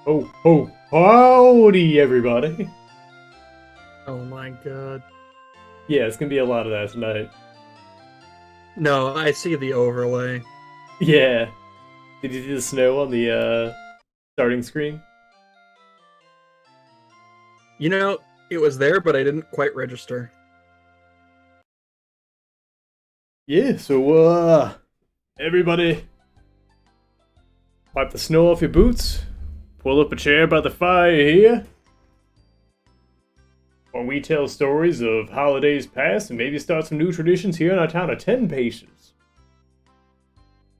Oh, oh, howdy, everybody. Oh my god. Yeah, it's gonna be a lot of that tonight. No, I see the overlay. Yeah. Did you see the snow on the starting screen? You know, it was there, but I didn't quite register. Yeah, so, everybody, wipe the snow off your boots, pull up a chair by the fire here, while we tell stories of holidays past and maybe start some new traditions here in our town of 10 Paces.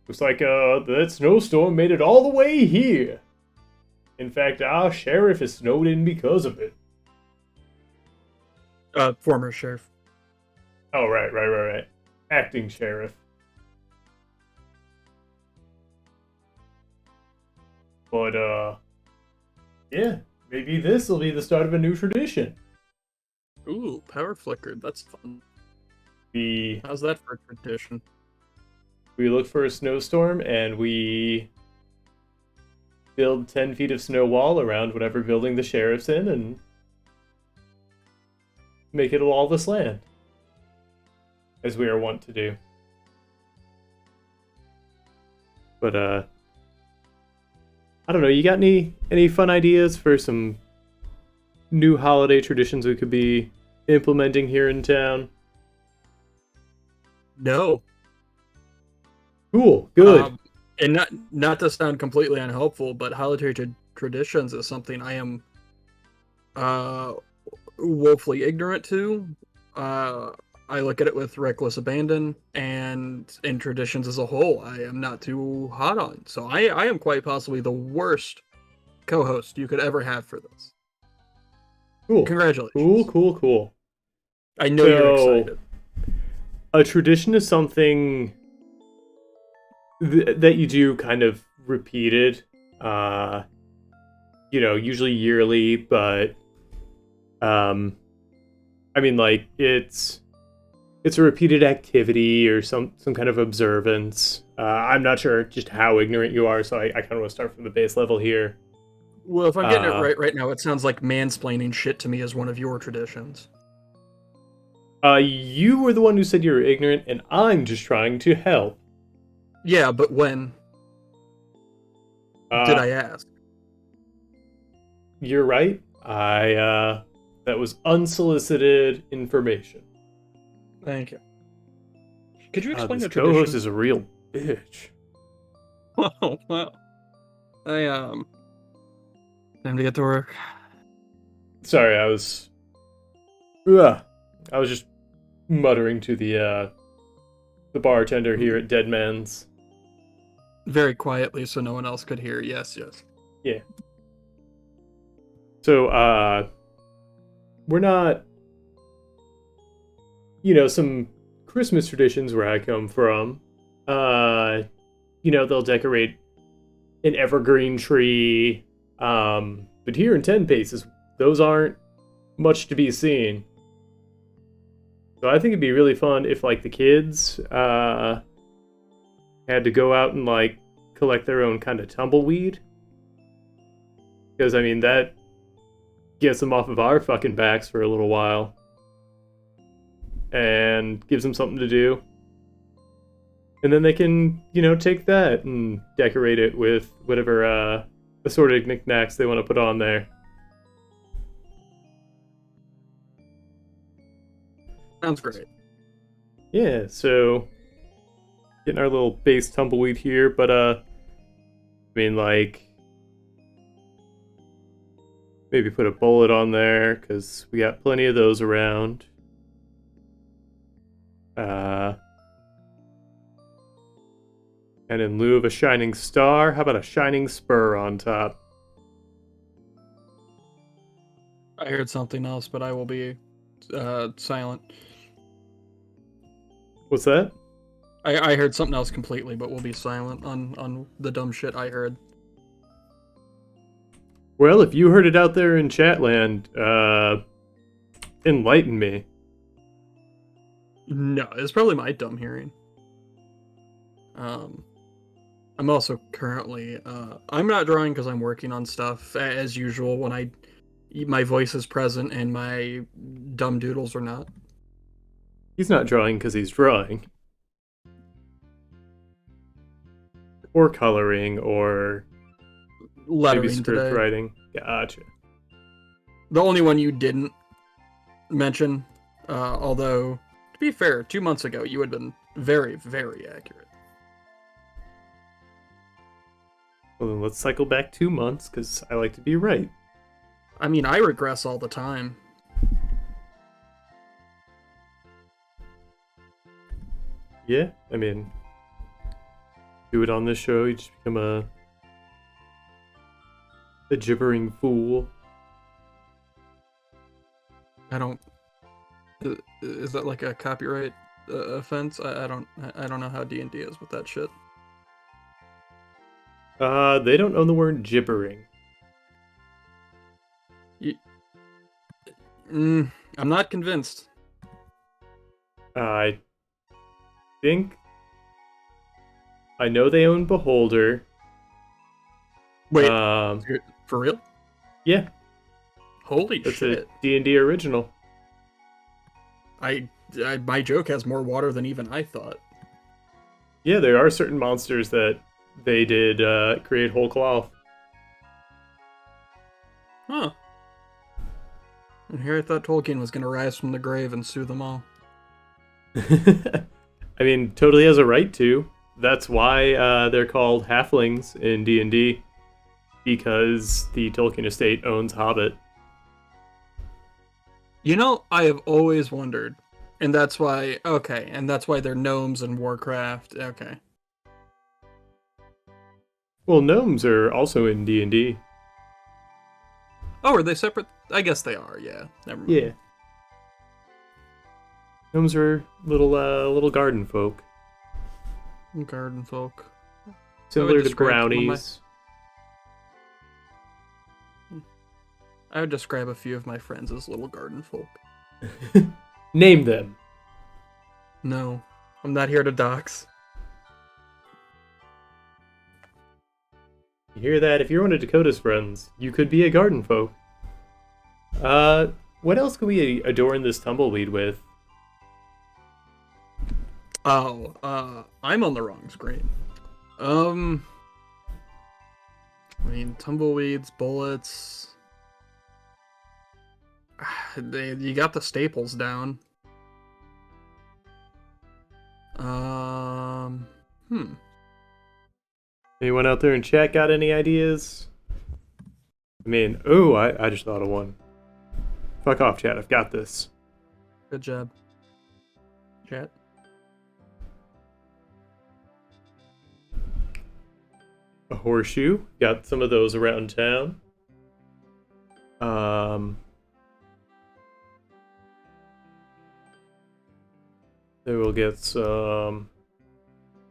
Looks like, that snowstorm made it all the way here. In fact, our sheriff is snowed in because of it. Former sheriff. Oh, right. Acting sheriff. But, yeah, maybe this will be the start of a new tradition. Ooh, power flickered. That's fun. We How's that for a tradition? look for a snowstorm and we build 10 feet of snow wall around whatever building the sheriff's in and make it a lawless land. As we are wont to do. But, I don't know, you got any fun ideas for some new holiday traditions we could be implementing here in town? No. Cool, good. And not to sound completely unhelpful, but holiday traditions is something I am woefully ignorant to. I look at it with reckless abandon, and in traditions as a whole, I am not too hot on. So I am quite possibly the worst co-host you could ever have for this. Cool. Congratulations. Cool. I know you're excited. A tradition is something that you do kind of repeated, usually yearly, but, I mean, like, it's a repeated activity or some kind of observance. I'm not sure just how ignorant you are, so I kind of want to start from the base level here. Well, if I'm getting it right now, it sounds like mansplaining shit to me is one of your traditions. You were the one who said you were ignorant, and I'm just trying to help. Yeah, but when did I ask? You're right. That was unsolicited information. Thank you. Could you explain the this tradition? co-host is a real bitch. Oh, wow. Time to get to work. Sorry, I was just muttering to the bartender here at Dead Man's. Very quietly so no one else could hear. Yes. Yeah. So, we're not, some Christmas traditions where I come from, they'll decorate an evergreen tree, but here in 10 Paces, those aren't much to be seen. So I think it'd be really fun if, like, the kids, had to go out and, like, collect their own kind of tumbleweed. Because, I mean, that gets them off of our fucking backs for a little while. And gives them something to do. And then they can, take that and decorate it with whatever assorted knickknacks they want to put on there. Sounds great. Yeah, so getting our little base tumbleweed here, but I mean, like, maybe put a bullet on there because we got plenty of those around. And in lieu of a shining star, how about a shining spur on top? I heard something else, but I will be silent. What's that? I heard something else completely, but we'll be silent on the dumb shit I heard. Well, if you heard it out there in Chatland, enlighten me. No, it's probably my dumb hearing. I'm also currently I'm not drawing because I'm working on stuff as usual when my voice is present and my dumb doodles are not. He's not drawing because he's drawing. Or coloring, or maybe Lettering script today. writing. Gotcha. The only one you didn't mention, although to be fair, 2 months ago you had been very, very accurate. Well, then let's cycle back 2 months, because I like to be right. I mean, I regress all the time. Yeah, I mean, do it on this show, you just become a gibbering fool. I don't. Is that like a copyright offense? I don't know how D&D is with that shit. They don't own the word gibbering. I'm not convinced. I think I know they own Beholder. Wait, Um, for real? yeah, Holy that's shit! a D&D original. My joke has more water than even I thought. Yeah, there are certain monsters that they did create whole cloth. Huh. And here I thought Tolkien was gonna rise from the grave and sue them all. I mean, totally has a right to. That's why they're called halflings in D&D, because the Tolkien estate owns Hobbit. You know, I have always wondered, and that's why. Okay, and that's why they're gnomes in Warcraft. Okay. Well, gnomes are also in D&D. Oh, are they separate? I guess they are. Yeah. Never mind. Yeah. Gnomes are little garden folk, Garden folk. similar to describe some of brownies. I would describe a few of my friends as little garden folk. Name them. No, I'm not here to dox. You hear that? If you're one of Dakota's friends, you could be a garden folk. What else could we adorn this tumbleweed with? Oh, I'm on the wrong screen. I mean, tumbleweeds, bullets. You got the staples down. Anyone out there in chat got any ideas? I mean, I just thought of one. Fuck off, chat. I've got this. Good job, chat. A horseshoe. Got some of those around town. Then we'll get some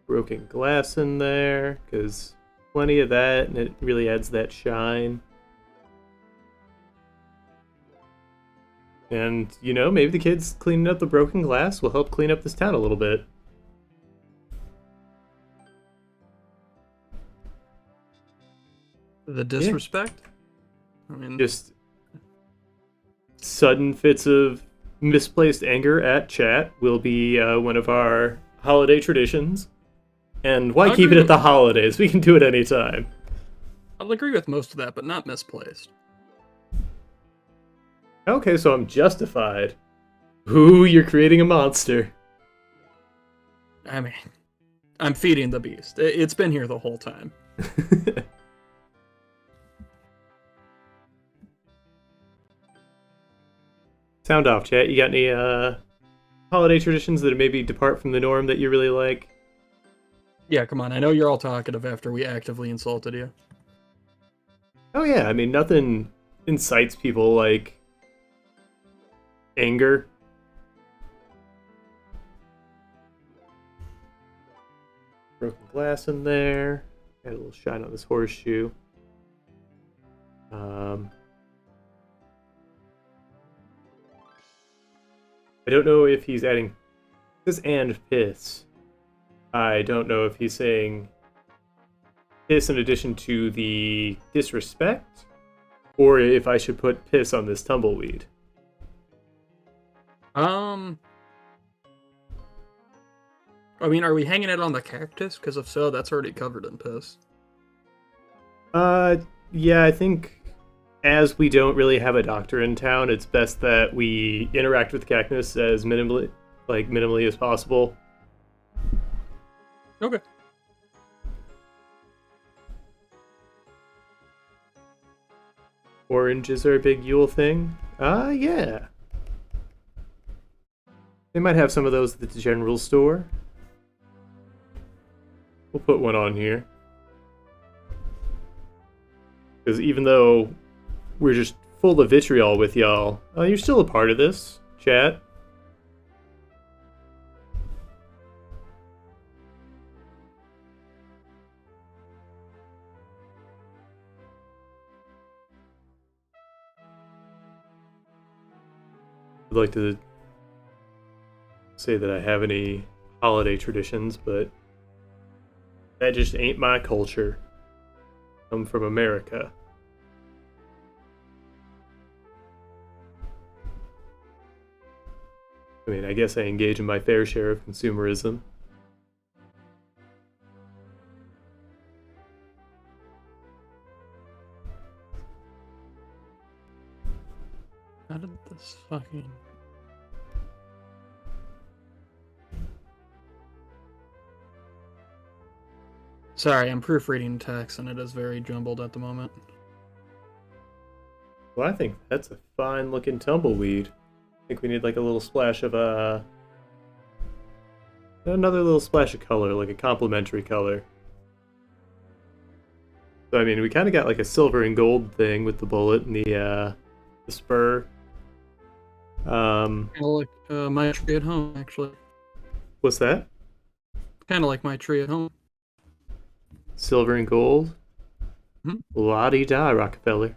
broken glass in there, because plenty of that, and it really adds that shine. And, you know, maybe the kids cleaning up the broken glass will help clean up this town a little bit. The disrespect? Yeah. I mean, just sudden fits of misplaced anger at chat will be one of our holiday traditions. And why keep it at the holidays? We can do it anytime. I'll agree with most of that, but not misplaced. Okay, so I'm justified. Ooh, you're creating a monster. I mean, I'm feeding the beast. It's been here the whole time. Sound off, chat. You got any holiday traditions that maybe depart from the norm that you really like? Yeah, come on. I know you're all talkative after we actively insulted you. Oh yeah, I mean, nothing incites people like anger. Broken glass in there. Got a little shine on this horseshoe. I don't know if he's adding this and piss. I don't know if he's saying piss in addition to the disrespect, or if I should put piss on this tumbleweed. I mean, are we hanging it on the cactus? Because if so, that's already covered in piss. Yeah, I think as we don't really have a doctor in town, it's best that we interact with the cactus as minimally as possible. Okay. Oranges are a big Yule thing. Yeah. They might have some of those at the general store. We'll put one on here. Because even though we're just full of vitriol with y'all, you're still a part of this, chat. I'd like to say that I have any holiday traditions, but that just ain't my culture. I'm from America. I mean, I guess I engage in my fair share of consumerism. How did this fucking... Sorry, I'm proofreading text and it is very jumbled at the moment. Well, I think that's a fine looking tumbleweed. I think we need like a little splash of another little splash of color, like a complementary color. So I mean, we kind of got like a silver and gold thing with the bullet and the spur. Kind of like my tree at home, actually. What's that? Kind of like my tree at home. Silver and gold? Hmm? La-di-da, Rockefeller.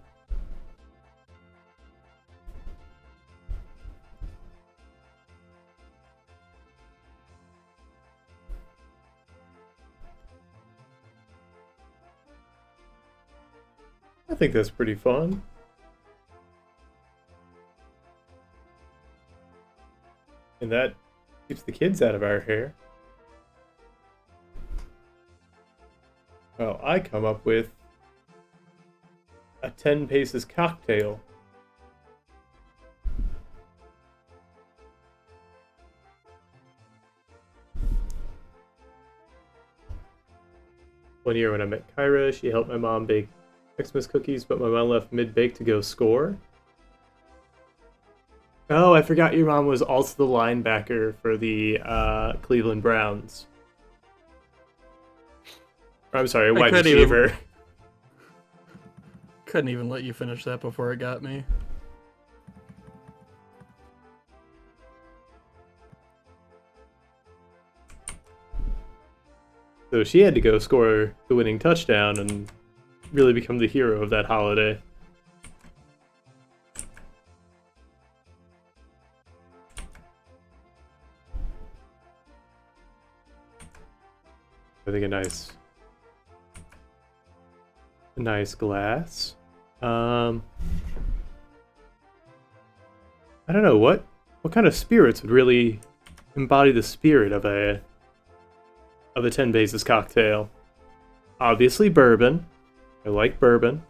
I think that's pretty fun. And that keeps the kids out of our hair. Well, I come up with a 10 paces cocktail. One year when I met Kyra, she helped my mom bake Xmas cookies, but my mom left mid-bake to go score. Oh, I forgot your mom was also the linebacker for the Cleveland Browns. I'm sorry, wide receiver. Couldn't even let you finish that before it got me. So she had to go score the winning touchdown and really become the hero of that holiday. I think a nice glass. I don't know what kind of spirits would really embody the spirit of a 10 basis cocktail. Obviously bourbon. I like bourbon.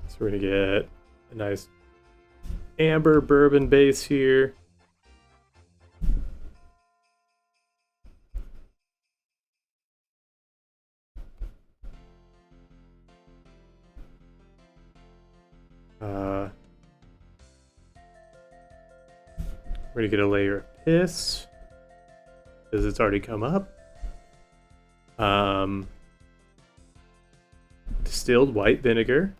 So we're gonna get a nice amber bourbon base here. We're gonna get a layer of piss because it's already come up. Distilled white vinegar.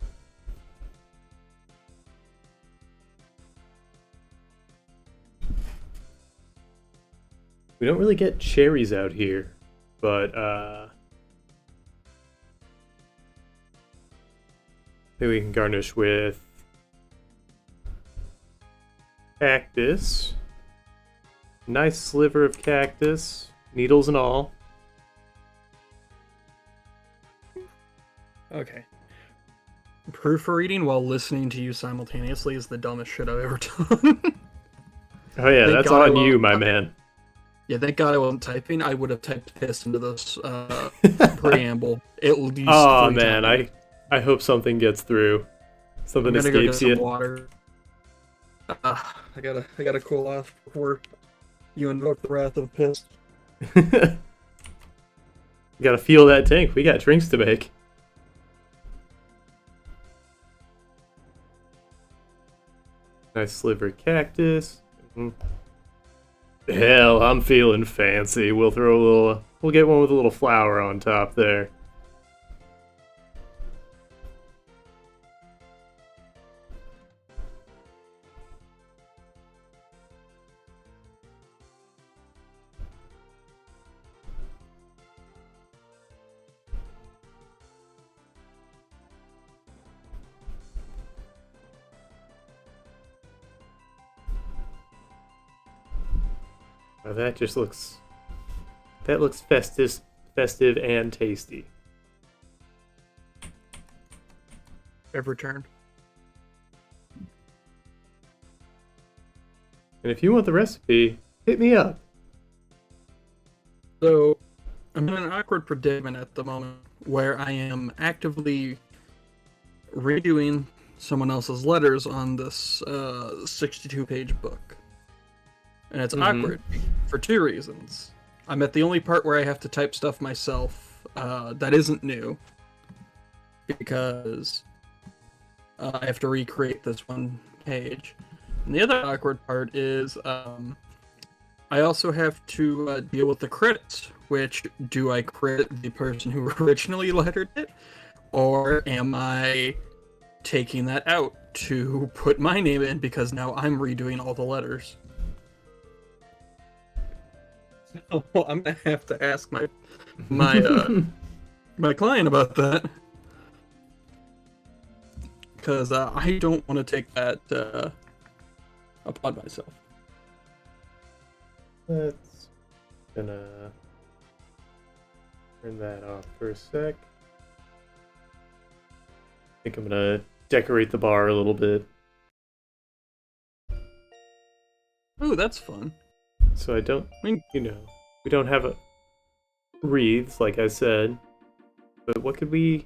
We don't really get cherries out here, but maybe we can garnish with cactus. Nice sliver of cactus, needles and all. Okay. Proofreading while listening to you simultaneously is the dumbest shit I've ever done. Oh yeah, Thank that's God I on you, won't- my man. Yeah, thank God I wasn't typing. I would have typed piss into this preamble at least Oh 3 man, times. I hope something gets through. Something I'm gonna go get escapes some you. water. I gotta cool off before you invoke the wrath of piss. You gotta feel that tank. We got drinks to make. Nice sliver of cactus. Hell, I'm feeling fancy. We'll throw a little. We'll get one with a little flour on top there. Now that just looks. That looks festive and tasty. Every turn. And if you want the recipe, hit me up. So, I'm in an awkward predicament at the moment where I am actively redoing someone else's letters on this 62-page book. And it's awkward for 2 reasons. I'm at the only part where I have to type stuff myself that isn't new, because I have to recreate this one page. And the other awkward part is I also have to deal with the credits, which do I credit the person who originally lettered it, or am I taking that out to put my name in because now I'm redoing all the letters? So I'm gonna have to ask my my client about that, because I don't want to take that upon myself. Let's gonna turn that off for a sec. I think I'm gonna decorate the bar a little bit. Ooh, that's fun. So I don't, I mean, we don't have a wreaths, like I said. But what could we...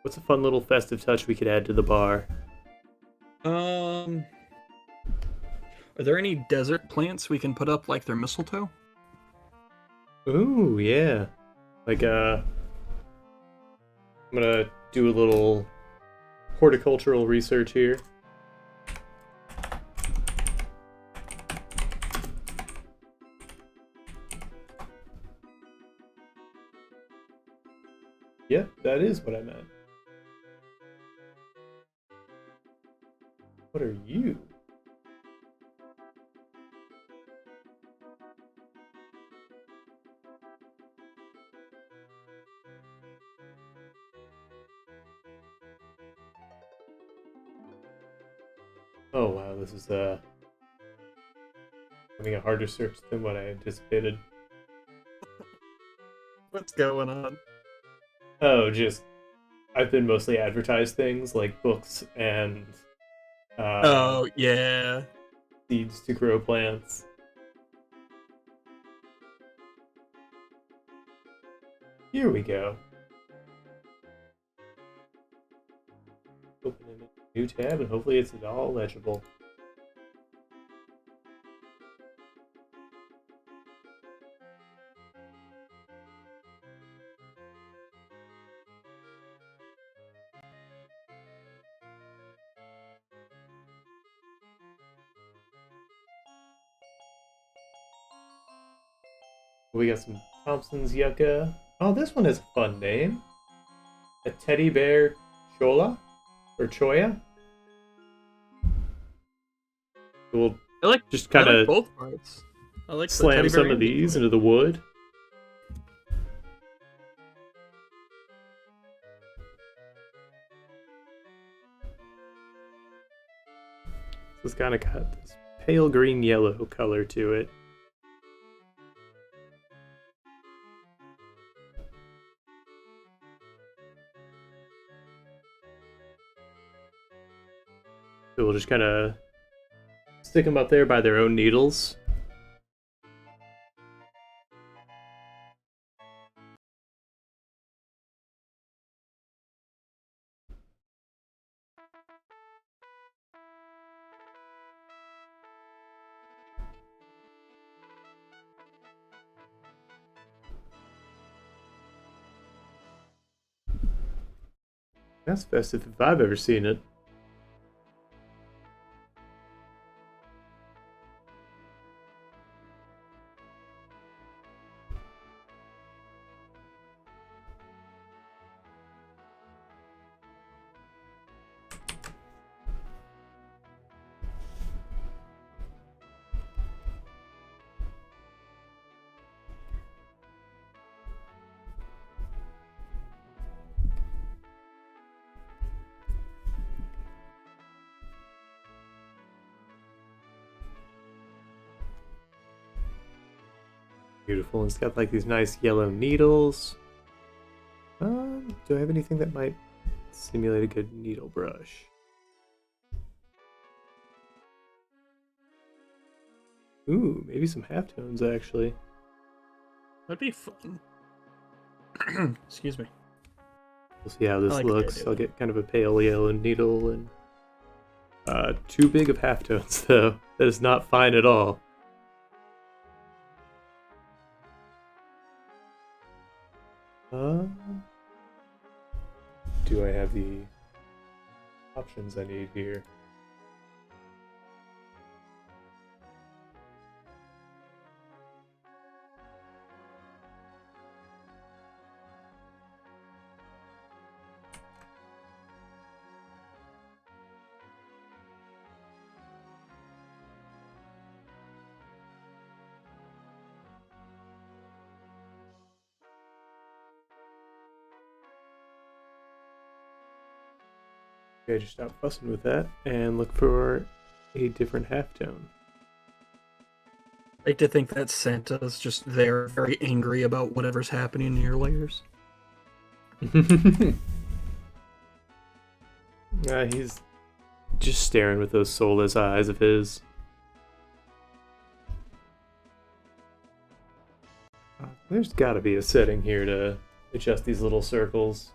What's a fun little festive touch we could add to the bar? are there any desert plants we can put up like their mistletoe? Ooh, yeah. Like, I'm gonna do a little horticultural research here. Yep, that is what I meant. What are you? Oh wow, this is having a harder search than what I anticipated. What's going on? Oh, just I've been mostly advertised things like books and Oh, yeah. seeds to grow plants. Here we go. Open a new tab and hopefully it's all legible. We got some Thompson's Yucca. Oh, this one has a fun name. A teddy bear chola? Or choya? We'll I like just I kind like of both parts. I like the slam teddy bear some of and the these toy. into the wood. This kind of got this pale green-yellow color to it. So we'll just kind of stick them up there by their own needles. That's festive if I've ever seen it. Beautiful. It's got like these nice yellow needles. Do I have anything that might simulate a good needle brush? Ooh, maybe some halftones actually. That'd be fun. Excuse me. We'll see how this like looks. I'll get kind of a pale yellow needle and too big of halftones though. That is not fine at all. Do I have the options I need here? Okay, just stop fussing with that and look for a different halftone. I like to think that Santa's just there, very angry about whatever's happening in your layers. He's just staring with those soulless eyes of his. There's gotta be a setting here to adjust these little circles.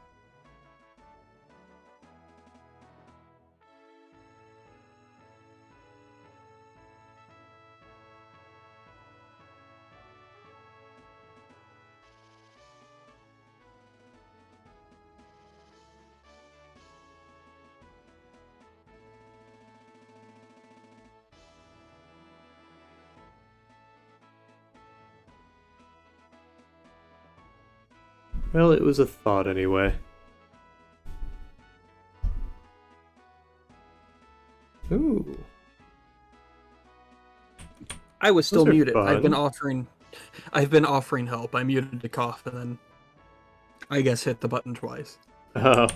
Well, it was a thought anyway. Ooh. I was still Those are muted. fun. I've been offering help. I muted to cough and then I guess hit the button twice. Oh.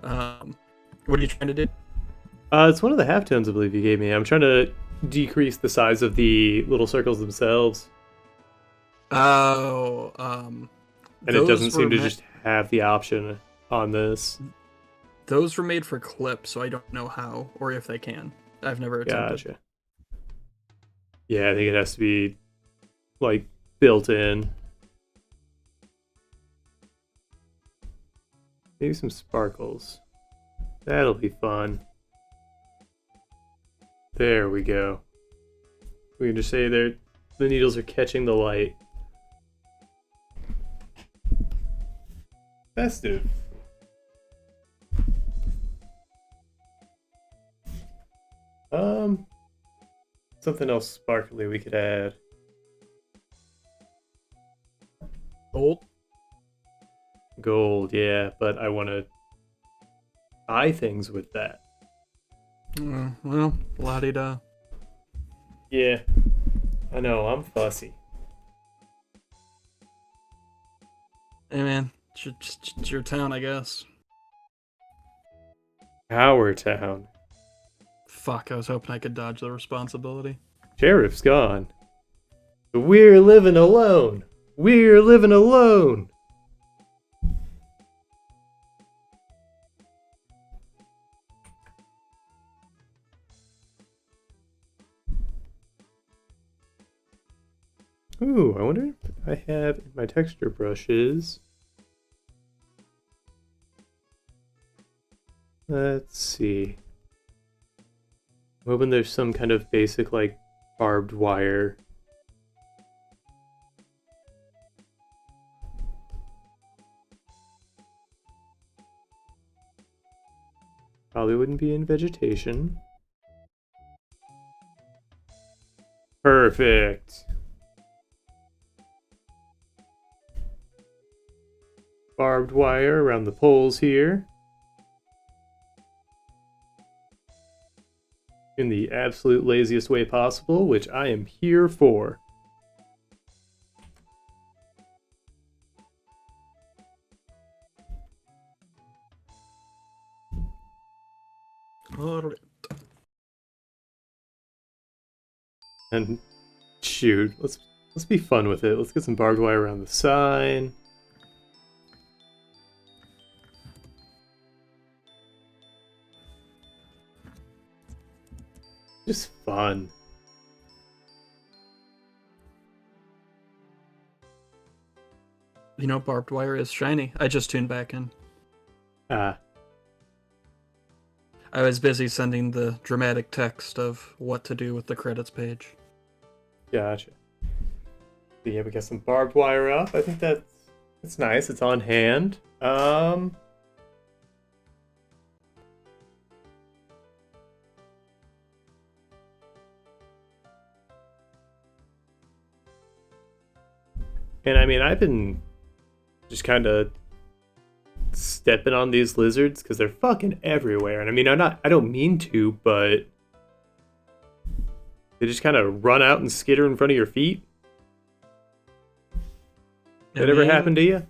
What are you trying to do? It's one of the halftones I believe you gave me. I'm trying to decrease the size of the little circles themselves. Oh, And it doesn't seem to just have the option on this. Those were made for clips, so I don't know how or if they can. I've never attempted. Gotcha. Yeah, I think it has to be, like, built in. Maybe some sparkles. That'll be fun. There we go. We can just say the needles are catching the light. Festive. Something else sparkly we could add. Gold? Gold, yeah, but I want to buy things with that. Well, la-di-da. Yeah, I know, I'm fussy. Hey man, it's your town, I guess. Our town. fuck, I was hoping I could dodge the responsibility. Sheriff's gone. We're living alone. We're living alone. Ooh, I wonder if I have in my texture brushes. Let's see. I'm hoping there's some kind of basic, like, barbed wire. Probably wouldn't be in vegetation. Perfect. Barbed wire around the poles here. In the absolute laziest way possible, which I am here for. Alright. And shoot, let's be fun with it. Let's get some barbed wire around the sign. Just fun. You know, barbed wire is shiny. I just tuned back in. Ah. I was busy sending the dramatic text of what to do with the credits page. Gotcha. Yeah, we got some barbed wire up. I think that's nice. It's on hand. And I mean, I've been just kind of stepping on these lizards because they're fucking everywhere. And I mean, I don't mean to, but they just kind of run out and skitter in front of your feet. That ever happened to you?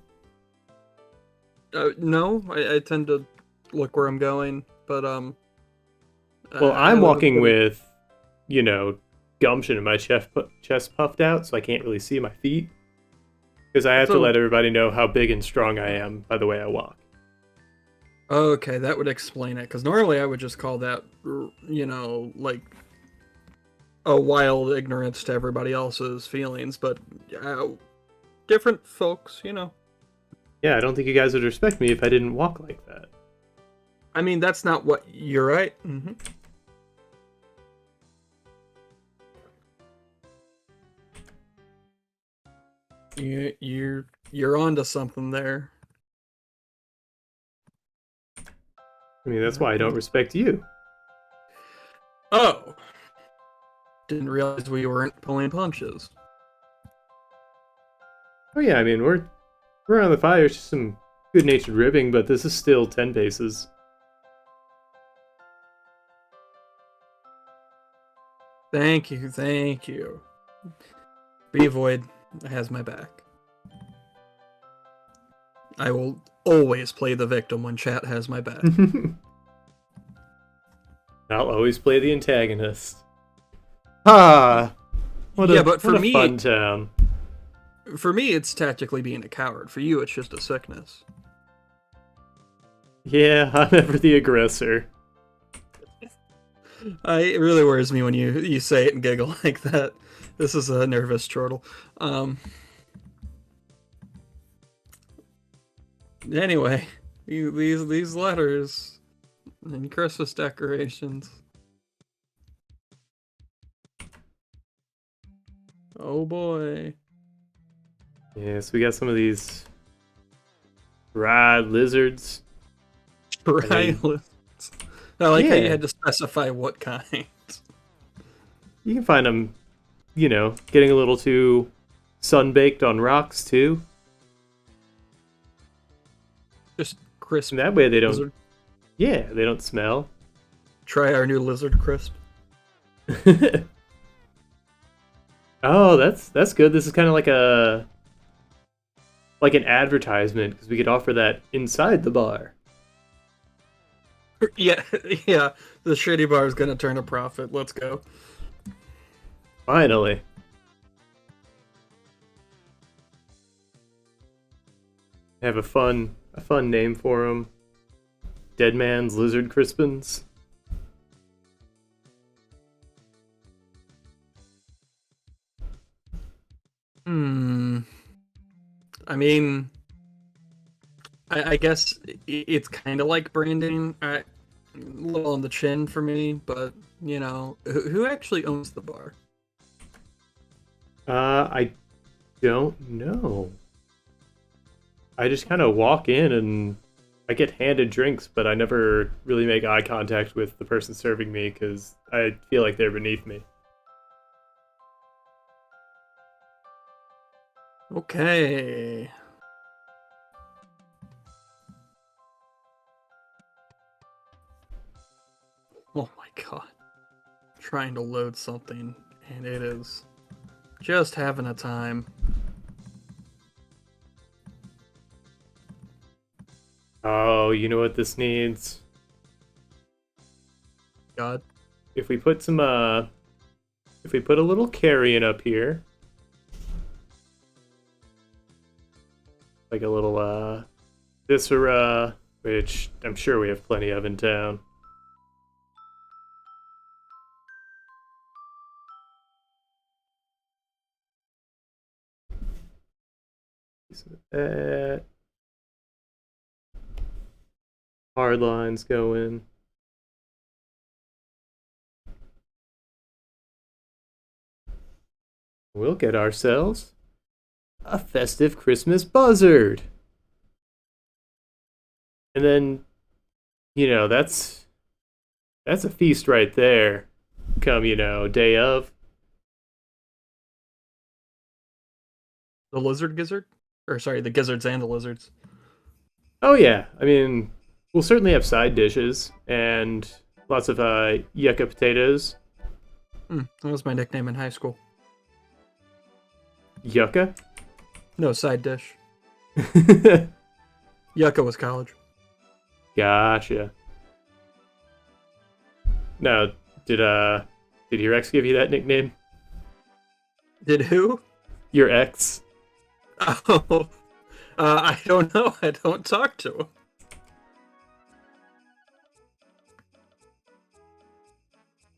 No, I tend to look where I'm going, but well, I'm walking with, you know, gumption and my chest puffed out, so I can't really see my feet. Because I have to let everybody know how big and strong I am by the way I walk. Okay, that would explain it. Because normally I would just call that, you know, like a wild ignorance to everybody else's feelings. But different folks, you know. Yeah, I don't think you guys would respect me if I didn't walk like that. I mean, that's not what you're right. Mm-hmm. You're onto something there. I mean, that's why I don't respect you. Oh. Didn't realize we weren't pulling punches. Oh yeah, I mean, we're on the fire. It's just some good-natured ribbing, but this is still 10 paces. Thank you, thank you. Be Void has my back. I will always play the victim when chat has my back. I'll always play the antagonist. Ah! What a fun town. For me, it's tactically being a coward. For you, it's just a sickness. Yeah, I'm never the aggressor. It really worries me when you say it and giggle like that. This is a nervous chortle. Anyway, these letters and Christmas decorations. Oh boy. Yes, we got some of these dry lizards. Dry lizards. I like how you had to specify what kind. You can find them, you know, getting a little too sun-baked on rocks, too. Just crisp. And that way they don't... Lizard. Yeah, they don't smell. Try our new lizard crisp. Oh, that's good. This is kind of like an advertisement, because we could offer that inside the bar. Yeah, yeah. The shitty bar is gonna turn a profit. Let's go. Finally. Have a fun name for him. Dead Man's Lizard Crispins. Hmm. I mean, I guess it's kind of like branding. A little on the chin for me, but who actually owns the bar? I don't know. I just kind of walk in and I get handed drinks, but I never really make eye contact with the person serving me because I feel like they're beneath me. Okay. Oh my god. Trying to load something, and it is just having a time. Oh, you know what this needs? God. If we put if we put a little carrion up here, like a little viscera, which I'm sure we have plenty of in town. Piece of that. Hard lines going. We'll get ourselves a festive Christmas buzzard. And then, that's a feast right there. Come, day of. The lizard gizzard? Or sorry, the gizzards and the lizards. Oh yeah, I mean, we'll certainly have side dishes and lots of yucca potatoes. That was my nickname in high school. Yucca? No, side dish. Yucca was college. Gotcha. Now, did your ex give you that nickname? Did who? Your ex? Oh, I don't know. I don't talk to him.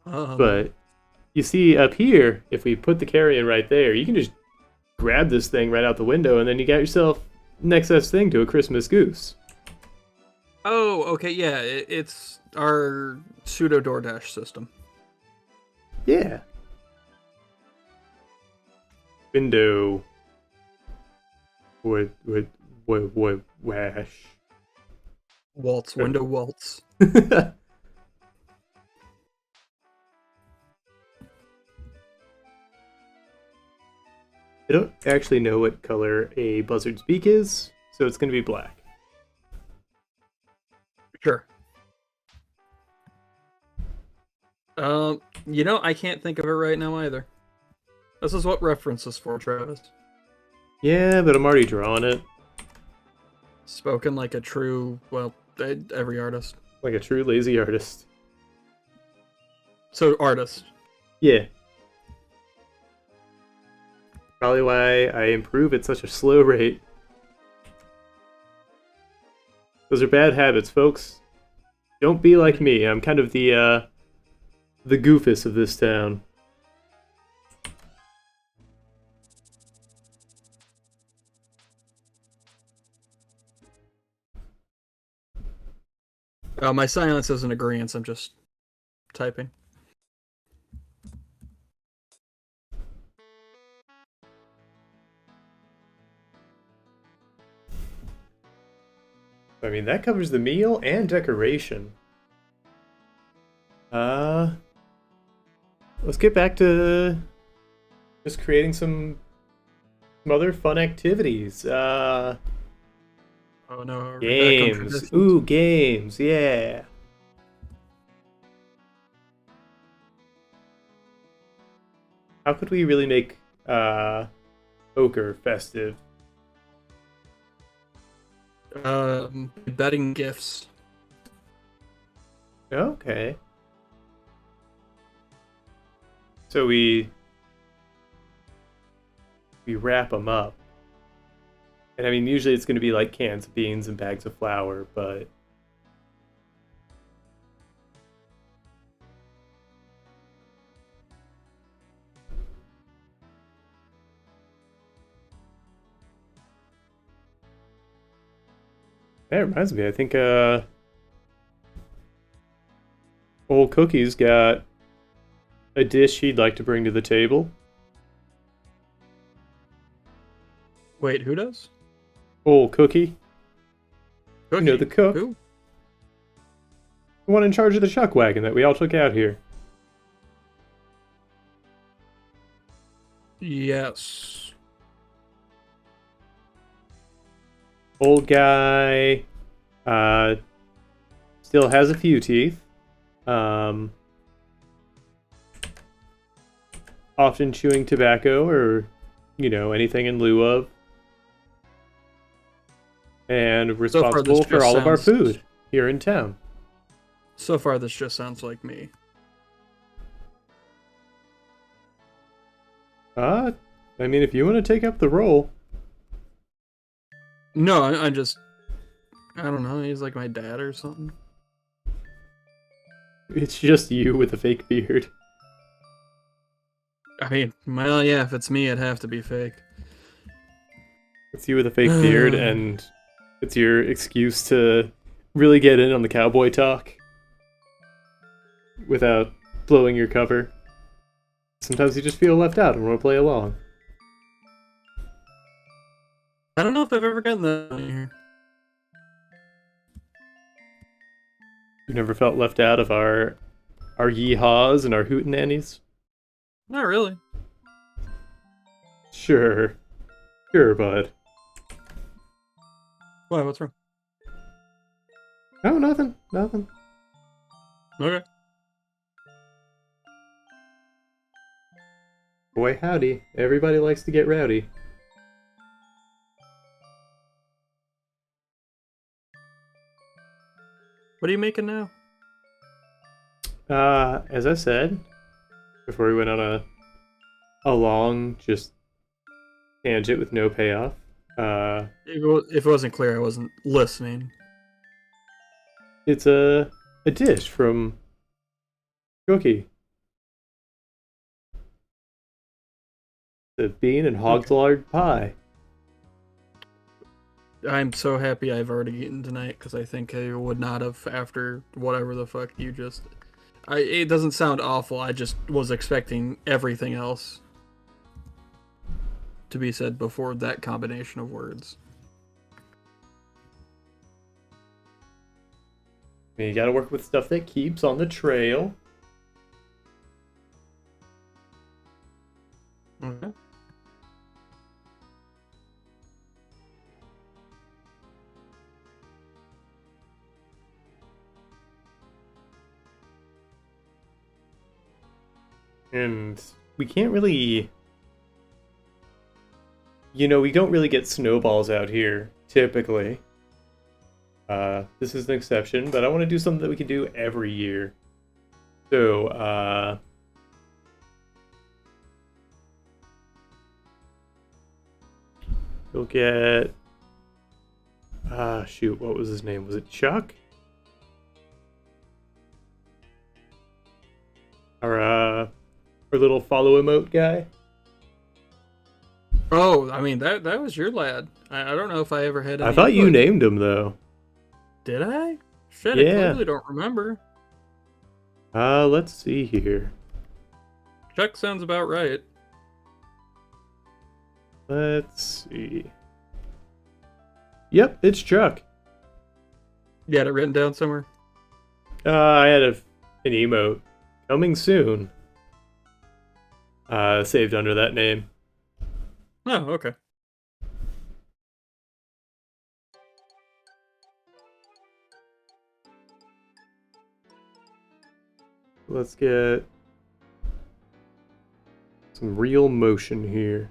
But you see up here, if we put the carrion right there, you can just grab this thing right out the window, and then you got yourself next best thing to a Christmas goose. Oh, okay, yeah, it's our pseudo DoorDash system. Yeah. Window. What? Wash. Waltz, window waltz. I don't actually know what color a buzzard's beak is, so it's going to be black. Sure. I can't think of it right now either. This is what reference is for, Travis. Yeah, but I'm already drawing it. Spoken like a true, well, every artist. Like a true lazy artist. So, artist. Yeah. Probably why I improve at such a slow rate. Those are bad habits, folks. Don't be like me. I'm kind of the goofus of this town. My silence is an agreement. I'm just typing. I mean, that covers the meal and decoration. Let's get back to just creating some other fun activities. Oh no, Games. Ooh, games. Yeah. How could we really make poker festive? Betting gifts. Okay. So we wrap them up. And I mean, usually it's going to be like cans of beans and bags of flour, but that reminds me, I think old Cookie's got a dish he'd like to bring to the table. Wait, who does? Old Cookie, you know, Cookie. the cook, Who? the one in charge of the chuck wagon that we all took out here. Yes. Old guy, still has a few teeth. Often chewing tobacco or, you know, anything in lieu of. And responsible for all of our food here in town. So far, this just sounds like me. I mean, if you want to take up the role. No, I just... I don't know, he's like my dad or something. It's just you with a fake beard. I mean, well, yeah, if it's me, it'd have to be fake. It's you with a fake beard, and it's your excuse to really get in on the cowboy talk without blowing your cover. Sometimes you just feel left out and want to play along. I don't know if I've ever gotten that in here. You never felt left out of our yeehaws and our hootenannies? Not really. Sure. Sure, bud. Why, what's wrong? No, nothing. Nothing. Okay. Boy, howdy. Everybody likes to get rowdy. What are you making now? As I said, before we went on a long, just tangent with no payoff, If it wasn't clear, I wasn't listening. it's a dish from Cookie. The bean and hog's lard pie. I'm so happy I've already eaten tonight, because I think I would not have after whatever the fuck you just... It doesn't sound awful, I just was expecting everything else to be said before that combination of words. I mean, you gotta work with stuff that keeps on the trail. Okay. And we can't really... You know, we don't really get snowballs out here, typically. This is an exception, but I want to do something that we can do every year. So, you'll get... shoot, what was his name? Was it Chuck? Our little follow emote guy? Oh, I mean, that was your lad. I don't know if I ever had any I thought you input. named him, though. Did I? Shit, Yeah. I clearly don't remember. Let's see here. Chuck sounds about right. Let's see. Yep, it's Chuck. You had it written down somewhere? I had an emote. Coming soon. Saved under that name. Oh, okay. Let's get some real motion here.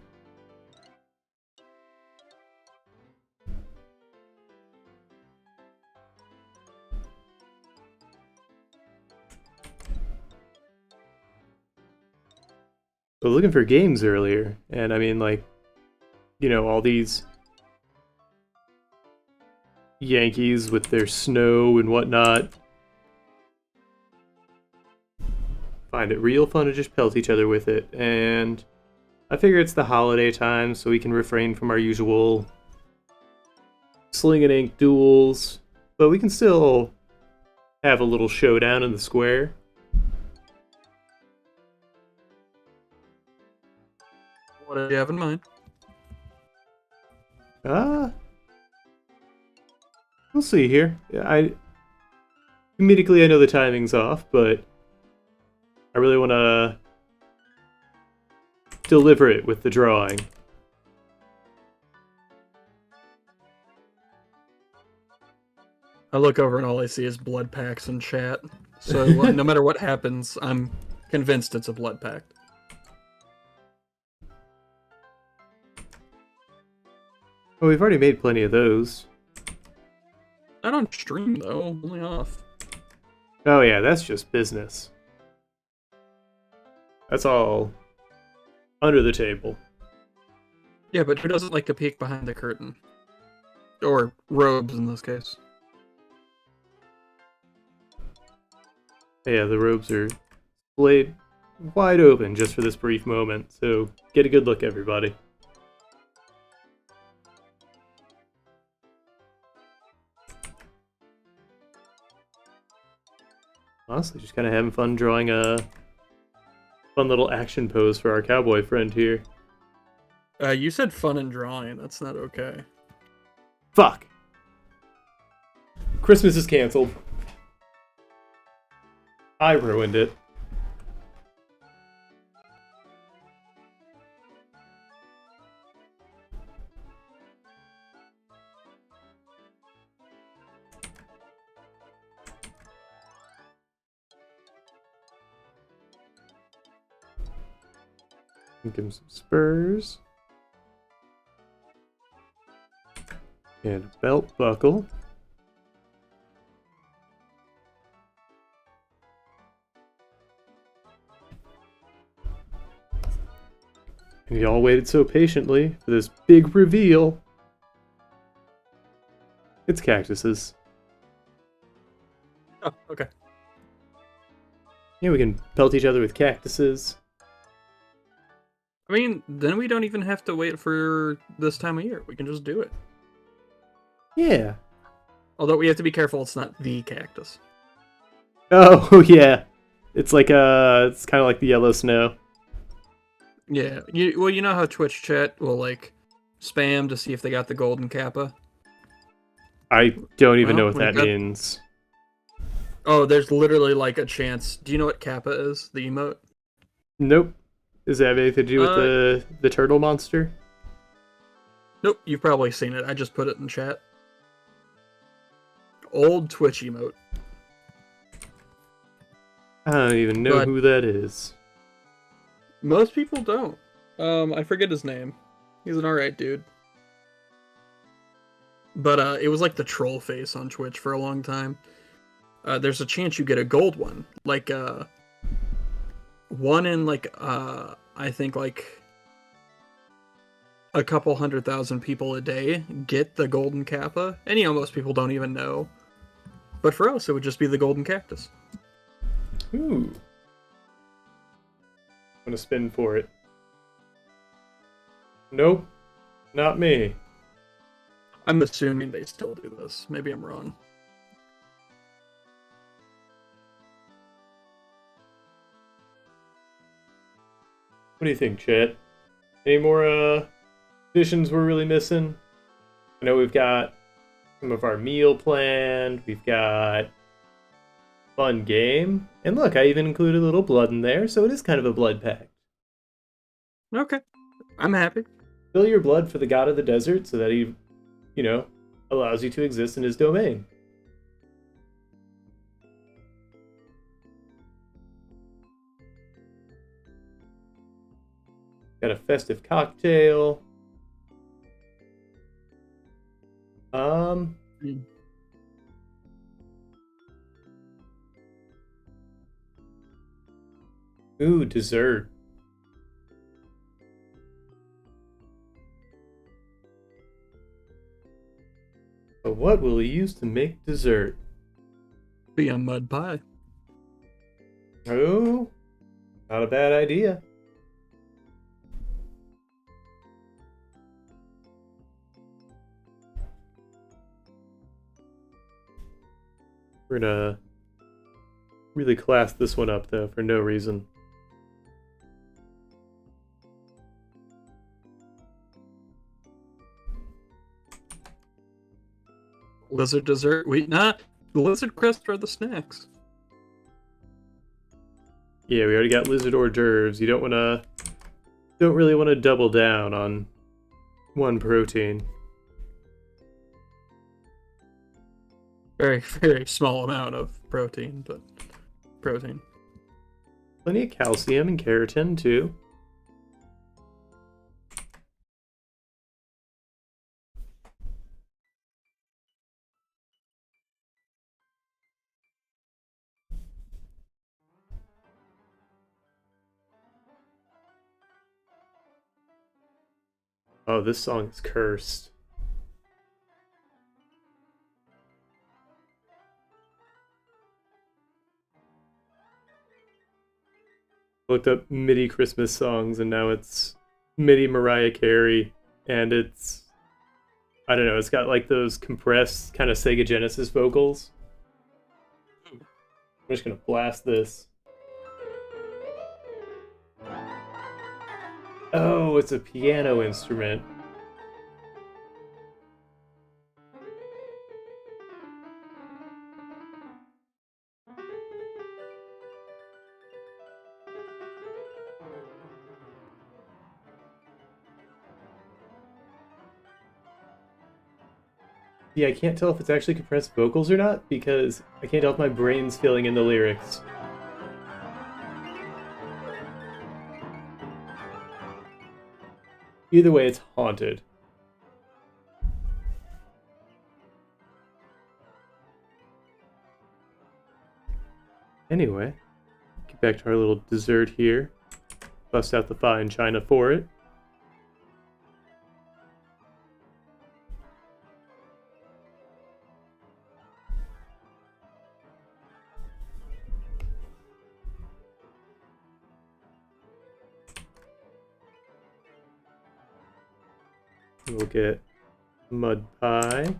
was looking for games earlier, and I mean, like, all these Yankees with their snow and whatnot. Find it real fun to just pelt each other with it, and I figure it's the holiday time, so we can refrain from our usual sling and ink duels, but we can still have a little showdown in the square. What do you have in mind? We'll see here. Comedically, I know the timing's off, but I really want to deliver it with the drawing. I look over and all I see is blood packs in chat. So no matter what happens, I'm convinced it's a blood pact. Well, we've already made plenty of those. Not on stream though, only off. Oh yeah, that's just business. That's all under the table. Yeah, but who doesn't like to peek behind the curtain? Or robes in this case. Yeah, the robes are displayed wide open just for this brief moment, so get a good look, everybody. Honestly, just kind of having fun drawing a fun little action pose for our cowboy friend here. You said fun and drawing. That's not okay. Fuck! Christmas is canceled. I ruined it. Give him some spurs. And a belt buckle. And y'all waited so patiently for this big reveal. It's cactuses. Oh, okay. Yeah, we can pelt each other with cactuses. I mean, then we don't even have to wait for this time of year. We can just do it. Yeah. Although we have to be careful it's not the cactus. Oh, yeah. It's like, it's kind of like the yellow snow. Yeah. You know how Twitch chat will, like, spam to see if they got the golden kappa? I don't even know Well, what that means. Oh, there's literally, like, a chance. Do you know what kappa is? The emote? Nope. Does that have anything to do with the turtle monster? Nope, you've probably seen it. I just put it in chat. Old Twitch emote. I don't even know who that is. Most people don't. I forget his name. He's an alright dude. But it was like the troll face on Twitch for a long time. There's a chance you get a gold one. Like, one in, like, I think, like, a couple 100,000 people a day get the golden kappa. And, most people don't even know. But for us, it would just be the golden cactus. Ooh. I'm gonna spin for it. Nope. Not me. I'm assuming they still do this. Maybe I'm wrong. What do you think, Chet? Any more additions we're really missing? I know we've got some of our meal planned. We've got fun game. And look, I even included a little blood in there, so it is kind of a blood pact. Okay. I'm happy. Fill your blood for the god of the desert so that he, allows you to exist in his domain. Got a festive cocktail. Ooh, dessert. But what will we use to make dessert? Be a mud pie. Oh, not a bad idea. We're gonna really class this one up, though, for no reason. Lizard dessert. The lizard crisps are the snacks. Yeah, we already got lizard hors d'oeuvres. You don't really want to double down on one protein. Very, very small amount of protein, but protein. Plenty of calcium and keratin, too. Oh, this song is cursed. Looked up MIDI Christmas songs, and now it's MIDI Mariah Carey, and I don't know, it's got like those compressed kind of Sega Genesis vocals. I'm just gonna blast this. Oh, it's a piano instrument. Yeah, I can't tell if it's actually compressed vocals or not, because I can't tell if my brain's filling in the lyrics. Either way, it's haunted. Anyway, get back to our little dessert here. Bust out the fine china for it. We'll get mud pie.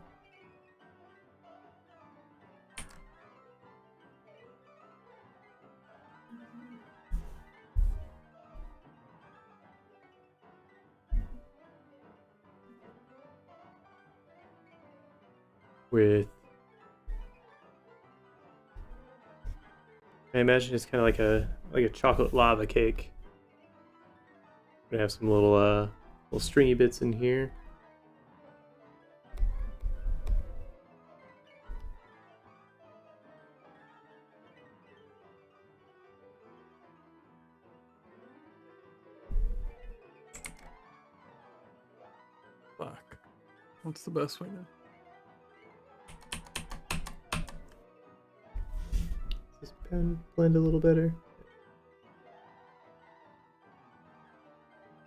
With, I imagine it's kind of like a chocolate lava cake. Gonna have some little stringy bits in here. Fuck. What's the best way to? Does this pen blend a little better?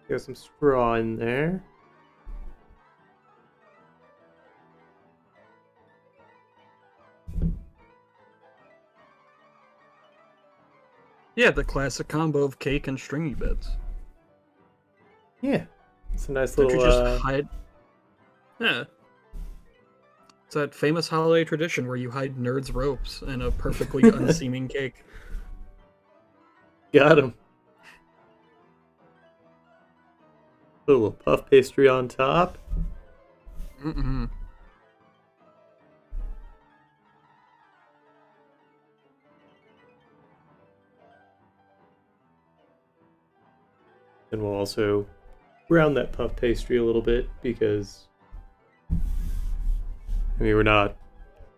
Got some straw in there. Yeah, the classic combo of cake and stringy bits. Yeah, it's a nice Don't little. you just hide? Yeah. It's that famous holiday tradition where you hide nerds' ropes in a perfectly unseeming cake. Got him. Put a little puff pastry on top. Mm-mm. And we'll also brown that puff pastry a little bit because, I mean, we're not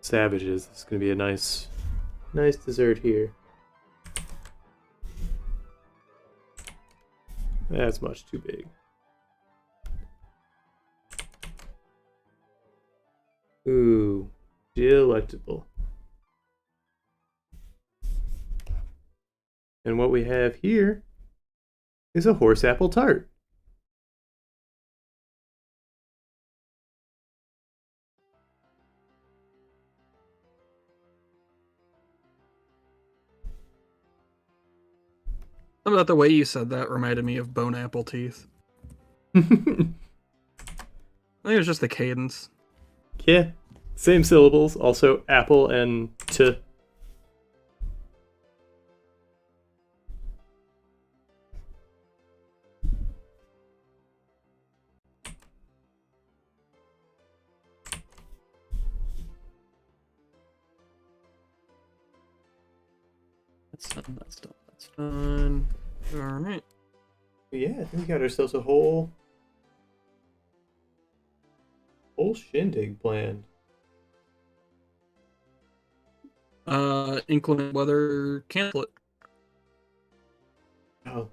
savages. It's going to be a nice dessert here. That's much too big. Ooh, delectable. And what we have here is a horse apple tart. About the way you said that reminded me of bone apple teeth. Yeah, I think it was just the cadence. same syllables. Also, apple and t. That's done. That's done. That's done. All right. Yeah, I think we got ourselves a whole shindig planned. Inclement weather, cancel it. Oh,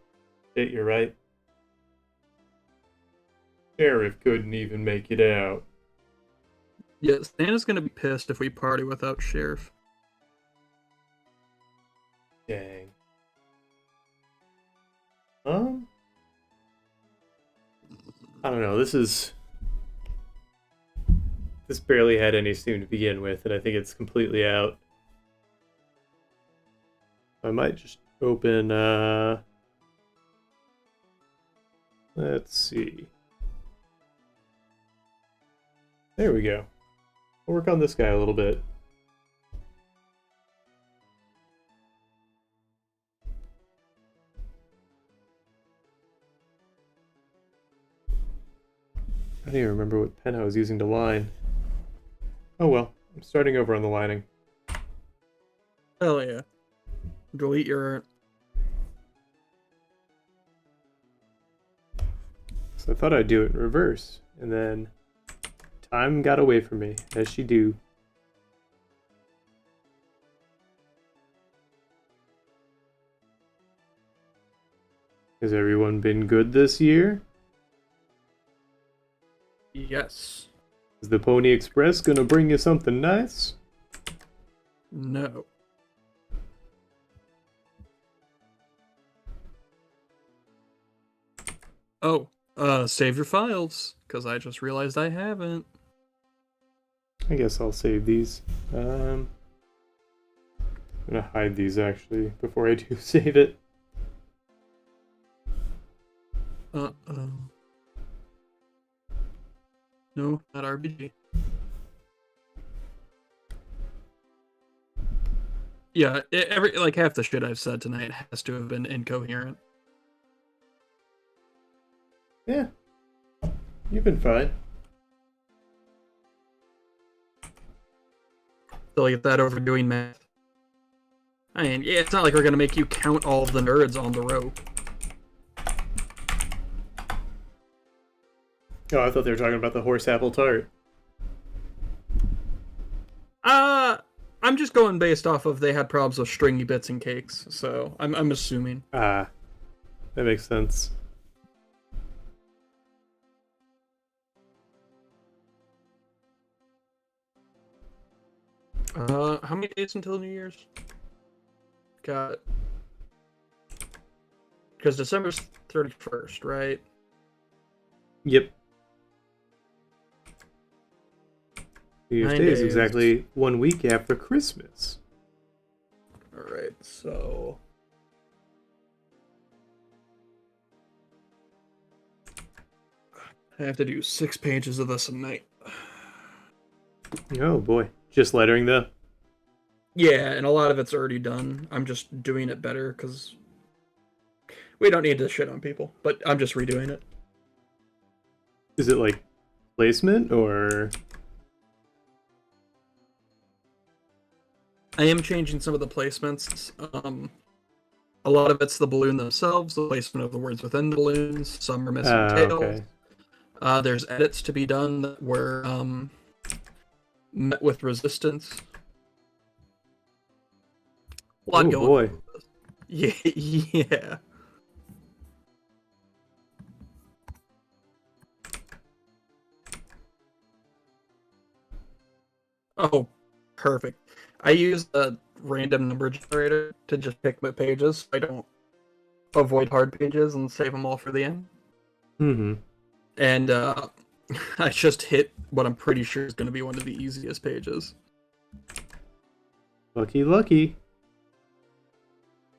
shit, you're right. Sheriff couldn't even make it out. Yeah, Santa's gonna be pissed if we party without Sheriff. Dang. I don't know. This barely had any steam to begin with, and I think it's completely out. I might just open, let's see. There we go. We'll work on this guy a little bit. I don't even remember what pen I was using to line. Oh well, I'm starting over on the lining. Hell yeah. Delete your... So I thought I'd do it in reverse, and then time got away from me, as she do. Has everyone been good this year? Yes. Is the Pony Express gonna bring you something nice? No. Oh, save your files, because I just realized I haven't. I guess I'll save these. I'm gonna hide these actually before I do save it. Uh-oh. No, not RBG. Yeah, like half the shit I've said tonight has to have been incoherent. Yeah. You've been fine. Still get that overdoing math. I mean, yeah, it's not like we're gonna make you count all of the nerds on the row. Oh, I thought they were talking about the horse apple tart. I'm just going based off of they had problems with stringy bits and cakes, so I'm assuming. Ah, that makes sense. How many days until New Year's? Got... Because December's 31st, right? Yep. New Year's 9 Day is days. exactly 1 week after Christmas. Alright, so... I have to do 6 pages of this a night. Oh boy. Just lettering though? Yeah, and a lot of it's already done. I'm just doing it better, because we don't need to shit on people, but I'm just redoing it. Is it like placement or... I am changing some of the placements. A lot of it's the balloon themselves, the placement of the words within the balloons. Some are missing tails. Okay. There's edits to be done that were met with resistance. A lot Oh going boy. on with this. Yeah. Oh, perfect. I use a random number generator to just pick my pages so I don't avoid hard pages and save them all for the end. Mm-hmm. And I just hit what I'm pretty sure is going to be one of the easiest pages. Lucky, lucky.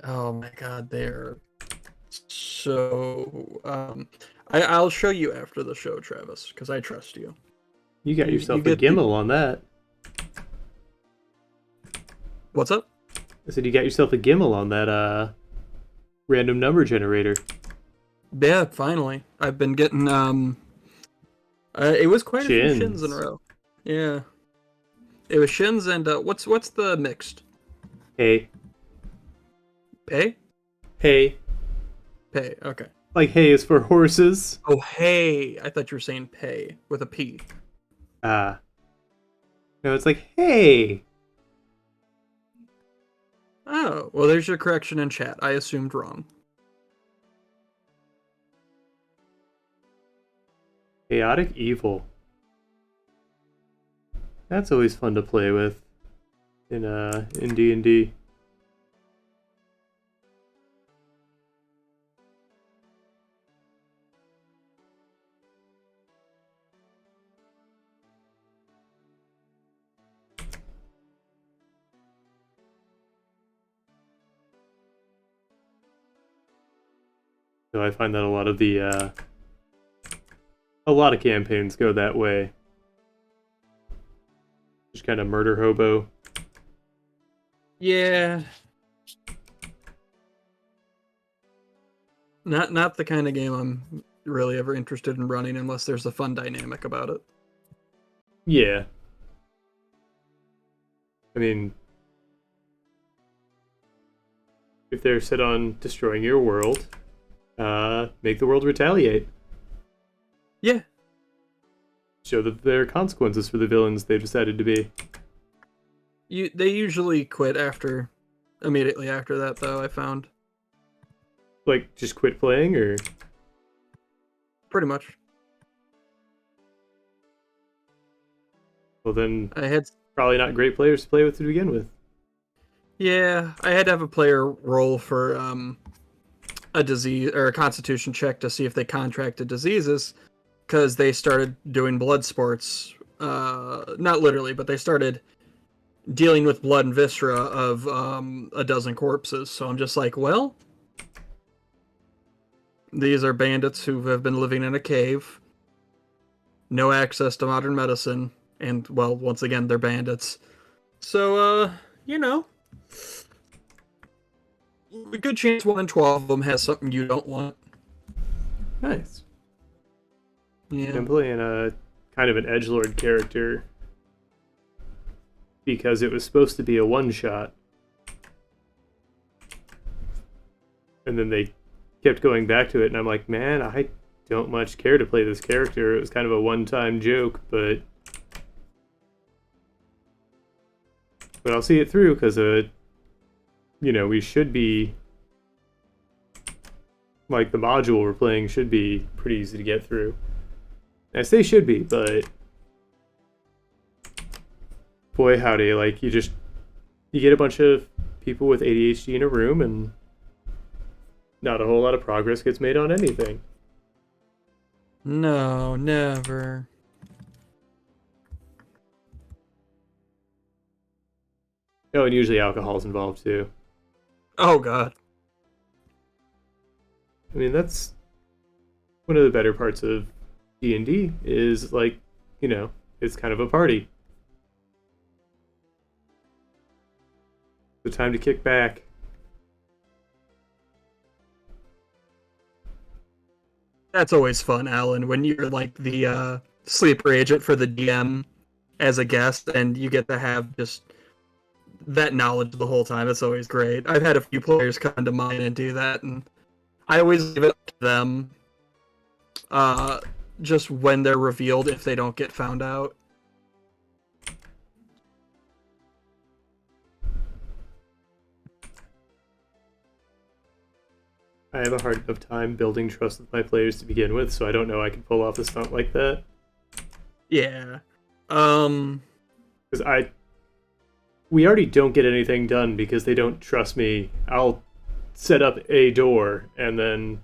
Oh my god, they're So, I'll show you after the show, Travis, because I trust you. You got yourself a get the- Gimel on that. What's up? I said you got yourself a Gimel on that random number generator. Yeah, finally. I've been getting it was quite a few shins in a Shins. row. Yeah. It was shins and what's the mixed? Hey. Pay? Hey. Pay, okay. Like hay is for horses. Oh, hey. I thought you were saying pay with a P. No, it's like hey. Oh, well, there's your correction in chat. I assumed wrong. Chaotic evil. That's always fun to play with in D&D. So I find that a lot of campaigns go that way. Just kind of murder hobo. Yeah. Not the kind of game I'm really ever interested in running unless there's a fun dynamic about it. Yeah. I mean, if they're set on destroying your world, make the world retaliate. Yeah. Show that there are consequences for the villains they've decided to be. They usually quit immediately after that, though, I found. Like, just quit playing, or? Pretty much. Well, then, I had probably not great players to play with to begin with. Yeah, I had to have a player roll for a disease or a constitution check to see if they contracted diseases, because they started doing blood sports. Not literally, but they started dealing with blood and viscera of a dozen corpses. So I'm just like, well, these are bandits who have been living in a cave, no access to modern medicine, and, well, once again, they're bandits. So, a good chance 1 in 12 of them has something you don't want. Nice. Yeah. I'm playing a kind of an edgelord character because it was supposed to be a one-shot. And then they kept going back to it, and I'm like, man, I don't much care to play this character. It was kind of a one-time joke, but I'll see it through because, we should be, like, the module we're playing should be pretty easy to get through. I say should be, but boy howdy, like, you get a bunch of people with ADHD in a room and not a whole lot of progress gets made on anything. No, never. Oh, and usually alcohol's involved too. Oh god. I mean, that's one of the better parts of D&D is, like, it's kind of a party. The time to kick back. That's always fun, Alan, when you're like the sleeper agent for the DM as a guest and you get to have just that knowledge the whole time. It's always great. I've had a few players come to mine and do that, and I always leave it up to them just when they're revealed if they don't get found out. I have a hard enough time building trust with my players to begin with, so I don't know I can pull off a stunt like that. Yeah. Because we already don't get anything done because they don't trust me. I'll set up a door, and then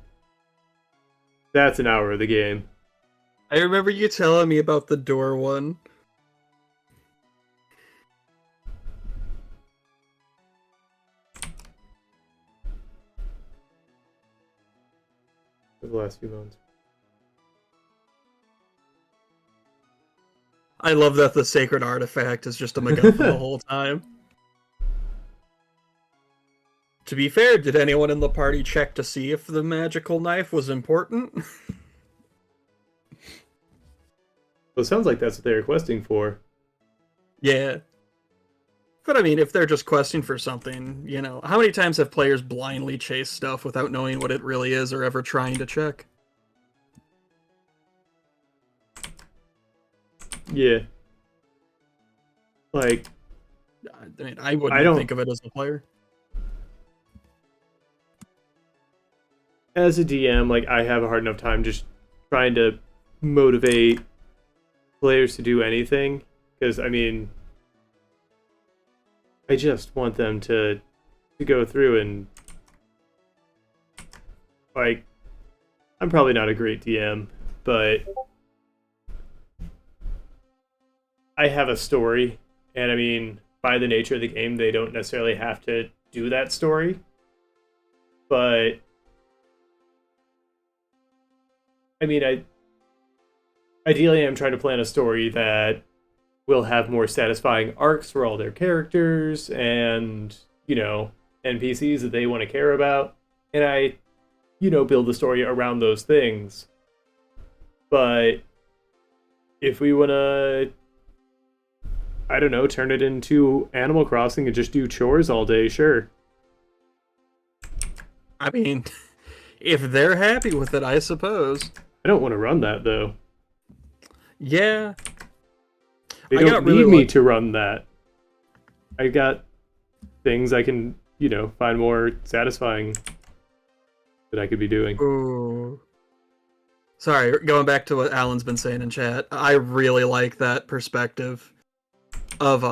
that's an hour of the game. I remember you telling me about the door one. the last few months. I love that the sacred artifact is just a MacGuffin the whole time. To be fair, did anyone in the party check to see if the magical knife was important? Well, it sounds like that's what they're questing for. Yeah. But I mean, if they're just questing for something, you know, how many times have players blindly chased stuff without knowing what it really is or ever trying to check? Yeah. Like, I mean, I wouldn't think of it as a player. As a DM, like, I have a hard enough time just trying to motivate players to do anything. Because, I mean, I just want them to go through and, like, I'm probably not a great DM, but I have a story, and I mean, by the nature of the game, they don't necessarily have to do that story, but I mean, ideally I'm trying to plan a story that will have more satisfying arcs for all their characters and, you know, NPCs that they want to care about, and I, you know, build the story around those things. But if we want to, I don't know, turn it into Animal Crossing and just do chores all day, sure. I mean, if they're happy with it, I suppose. I don't want to run that, though. Yeah. They don't need me to run that. I got things I can, you know, find more satisfying that I could be doing. Ooh. Sorry, going back to what Alan's been saying in chat, I really like that perspective of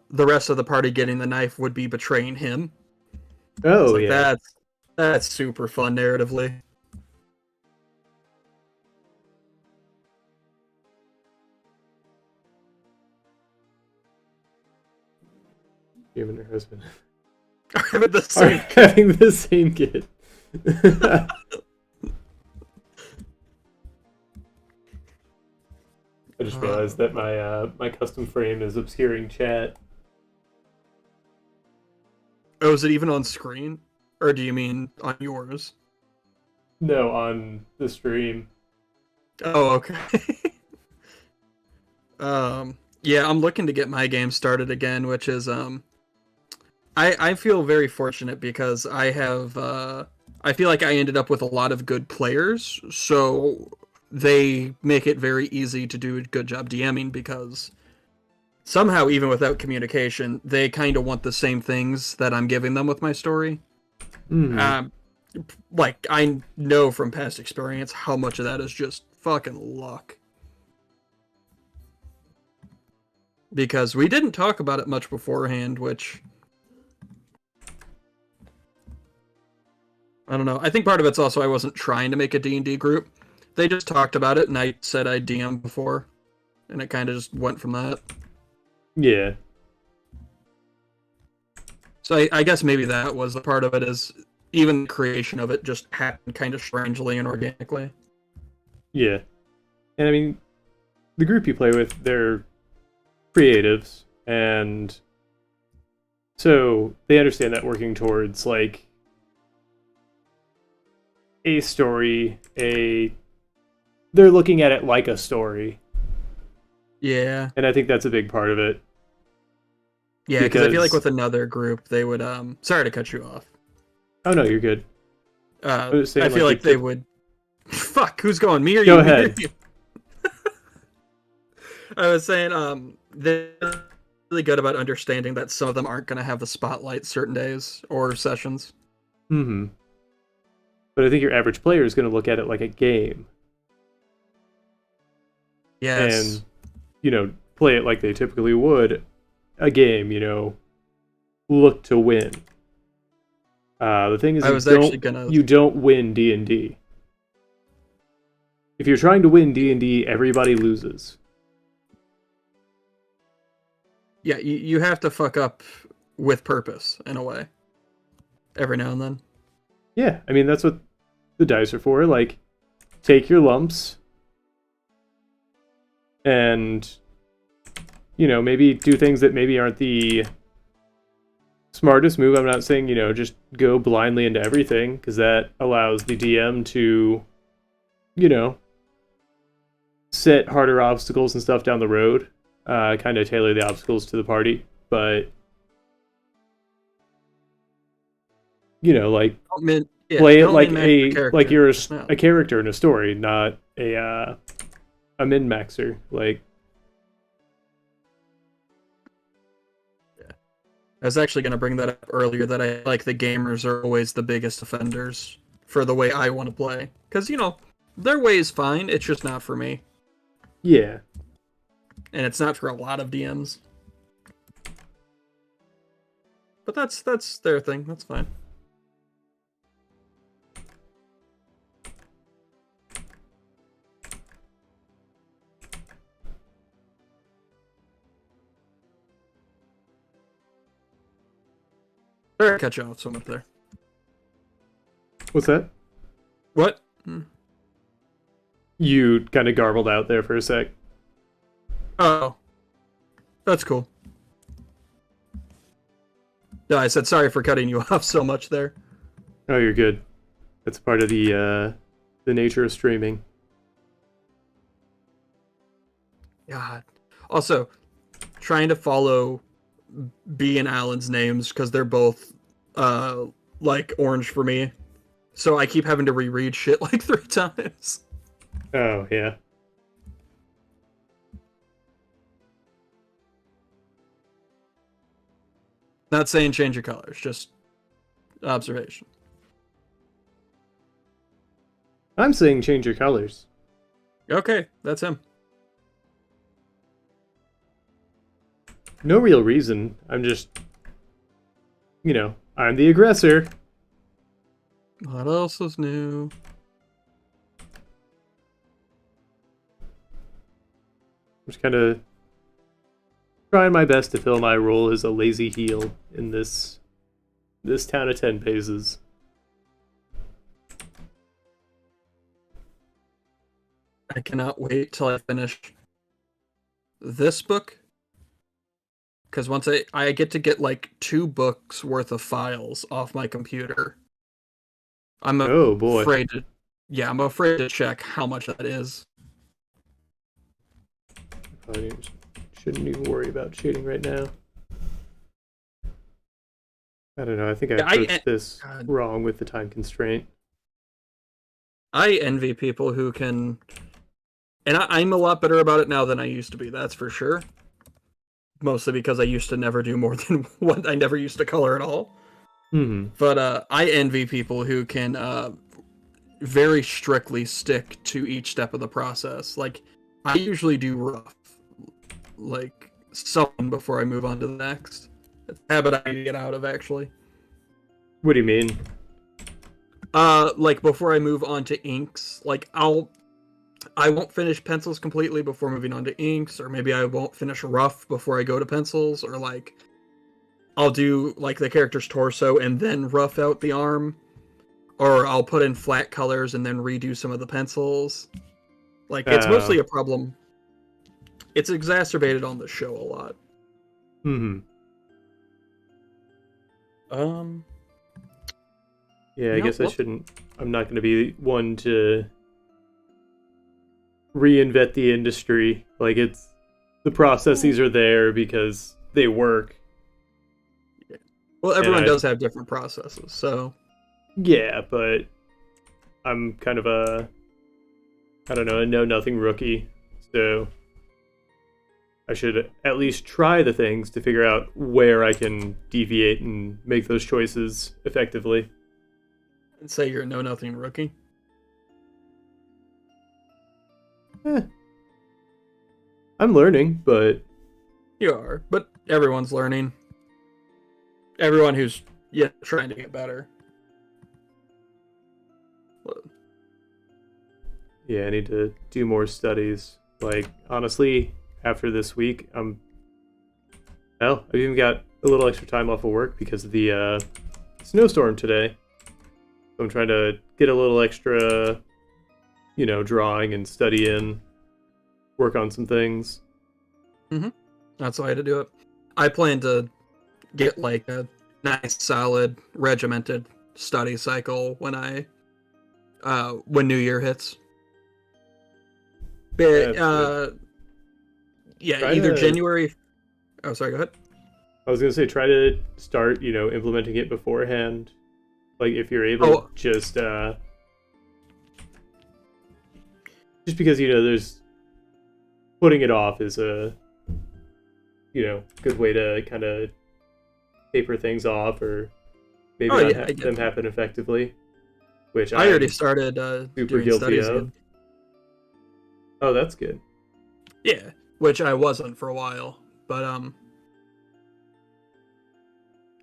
the rest of the party getting the knife would be betraying him. Oh, like, yeah. That's super fun narratively. You and her husband are having the same kid. I just realized that my custom frame is obscuring chat. Oh, is it even on screen? Or do you mean on yours? No, on the stream. Oh, okay. Yeah, I'm looking to get my game started again, which is I feel very fortunate because I have I feel like I ended up with a lot of good players, so they make it very easy to do a good job DMing because somehow, even without communication, they kind of want the same things that I'm giving them with my story. Like, I know from past experience how much of that is just fucking luck. Because we didn't talk about it much beforehand, which I don't know. I think part of it's also I wasn't trying to make a D&D group. They just talked about it, and I said I'd DM before, and it kind of just went from that. Yeah. So I guess maybe that was the part of it, is even the creation of it just happened kind of strangely and organically. Yeah. And I mean, the group you play with, they're creatives, and so they understand that working towards, like, a story, they're looking at it like a story. Yeah. And I think that's a big part of it. Yeah, because I feel like with another group, they would, sorry to cut you off. Oh, no, you're good. I feel like they would... Fuck, who's going? Me or you? Go ahead. I was saying, they're really good about understanding that some of them aren't going to have the spotlight certain days or sessions. Mm-hmm. But I think your average player is going to look at it like a game. Yes. And, you know, play it like they typically would a game, you know, look to win. The thing is, you don't win D&D. If you're trying to win D&D, everybody loses. Yeah, you have to fuck up with purpose, in a way. Every now and then. Yeah, I mean, that's what the dice are for. Like, take your lumps and, maybe do things that maybe aren't the smartest move. I'm not saying, just go blindly into everything, because that allows the DM to, set harder obstacles and stuff down the road, kind of tailor the obstacles to the party. But, like, play it like like you're a character in a story, not a min-maxer. Like, I was actually going to bring that up earlier, that I like the gamers are always the biggest offenders for the way I want to play. Because, their way is fine, it's just not for me. Yeah. And it's not for a lot of DMs. But that's their thing, that's fine. Sorry to cut you off so much there. What's that? What? You kind of garbled out there for a sec. Oh. That's cool. No, I said sorry for cutting you off so much there. Oh, you're good. That's part of the nature of streaming. God. Also, trying to follow B and Alan's names, because they're both like orange for me, so I keep having to reread shit like 3 times. Oh yeah. Not saying change your colors, just observation. I'm saying change your colors. Okay, that's him. No real reason. I'm just, I'm the aggressor. What else is new? I'm just kind of trying my best to fill my role as a lazy heel in this town of 10 paces. I cannot wait till I finish this book. Because once I get to get like 2 books worth of files off my computer. I'm afraid to check how much that is. I shouldn't even worry about cheating right now. I don't know. I think I approached this wrong with the time constraint. I envy people who can, and I'm a lot better about it now than I used to be. That's for sure. Mostly because I used to never do more than one. I never used to color at all. Mm-hmm. But I envy people who can very strictly stick to each step of the process. Like, I usually do rough, like, some before I move on to the next. It's a habit I need to get out of, actually. What do you mean? Like, before I move on to inks, like, I won't finish pencils completely before moving on to inks, or maybe I won't finish rough before I go to pencils, or like I'll do like the character's torso and then rough out the arm, or I'll put in flat colors and then redo some of the pencils. Like, it's mostly a problem. It's exacerbated on the show a lot. Mm-hmm. Yeah, I guess I'm not going to be one to reinvent the industry. Like, the processes are there because they work. Yeah. Well, everyone does have different processes, so. Yeah, but I'm kind of a know-nothing rookie, so I should at least try the things to figure out where I can deviate and make those choices effectively. And say you're a know-nothing rookie? I'm learning, but... You are, but everyone's learning. Everyone who's trying to get better. Yeah, I need to do more studies. Like, honestly, after this week, I've even got a little extra time off of work because of the snowstorm today. So I'm trying to get a little extra, drawing and studying, work on some things. That's the way to do it. I plan to get like a nice, solid, regimented study cycle when New Year hits. But yeah, either January. Oh, sorry. Go ahead. I was gonna say, try to start, implementing it beforehand. Like if you're able, just because there's putting it off is a good way to kind of taper things off, or maybe not have them happen effectively. Which I already started super guilty of. Again. Oh, that's good. Yeah, which I wasn't for a while, but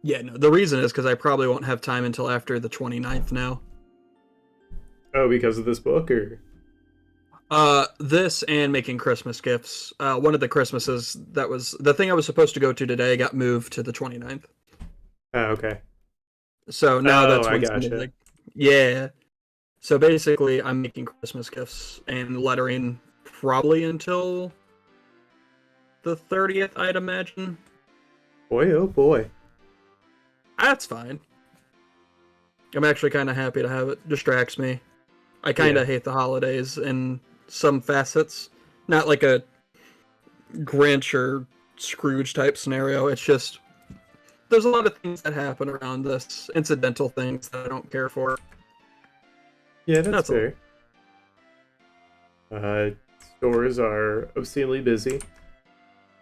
yeah, no. The reason is because I probably won't have time until after the 29th now. Oh, because of this book, or? This and making Christmas gifts. One of the Christmases that was the thing I was supposed to go to today got moved to the 29th. Oh, okay. So now that's when I gotcha. Yeah. So basically, I'm making Christmas gifts and lettering probably until the 30th, I'd imagine. Boy, oh boy. That's fine. I'm actually kind of happy to have it. Distracts me. I kind of hate the holidays in some facets. Not like a Grinch or Scrooge type scenario. It's just there's a lot of things that happen around this, incidental things that I don't care for. Yeah, that's fair. Stores are obscenely busy.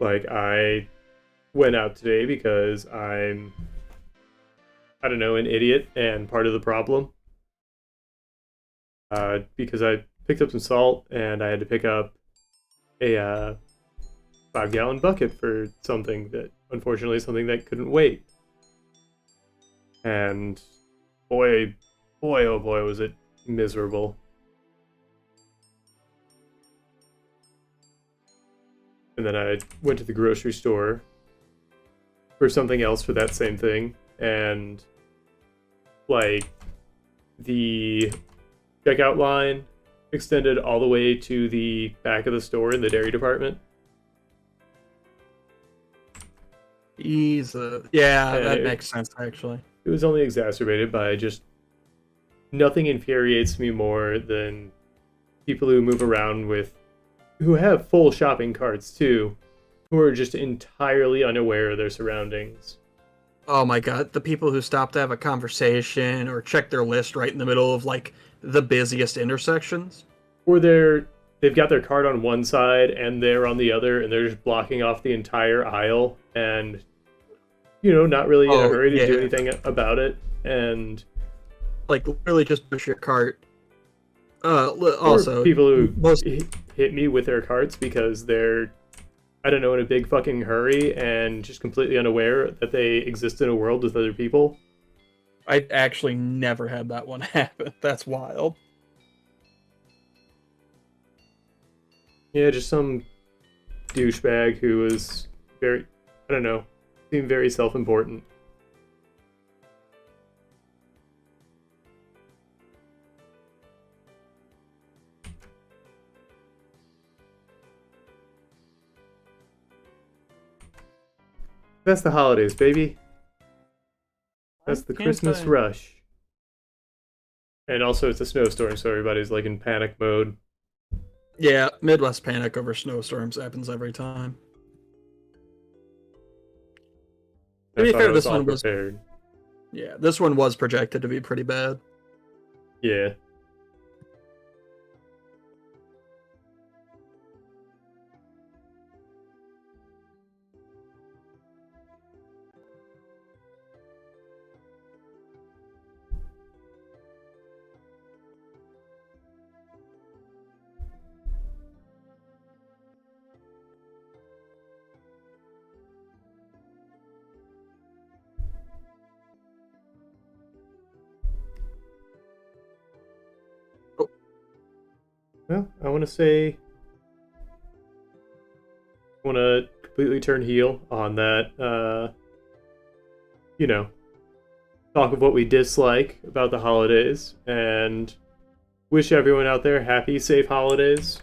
Like, I went out today because I'm, I don't know, an idiot and part of the problem. Because I picked up some salt and I had to pick up a 5-gallon bucket for something that, unfortunately, something that couldn't wait. And boy, oh boy, was it miserable. And then I went to the grocery store for something else for that same thing, and like the checkout line extended all the way to the back of the store in the dairy department. Yeah, that makes sense, actually. It was only exacerbated by just nothing infuriates me more than people who move around who have full shopping carts too, who are just entirely unaware of their surroundings. Oh my god, the people who stop to have a conversation or check their list right in the middle of like the busiest intersections. Or they've got their cart on one side and they're on the other, and they're just blocking off the entire aisle and not really in a hurry to do anything about it, and like literally just push your cart. Also, people who hit me with their carts because they're, I don't know, in a big fucking hurry and just completely unaware that they exist in a world with other people. I actually never had that one happen. That's wild. Yeah, just some douchebag who was very, I don't know, seemed very self-important. That's the holidays, baby. That's the Christmas rush. And also it's a snowstorm, so everybody's like in panic mode. Yeah, Midwest panic over snowstorms happens every time. To be fair, this one was prepared. Yeah, this one was projected to be pretty bad. Yeah. Well, I want to completely turn heel on that, talk of what we dislike about the holidays, and wish everyone out there happy, safe holidays.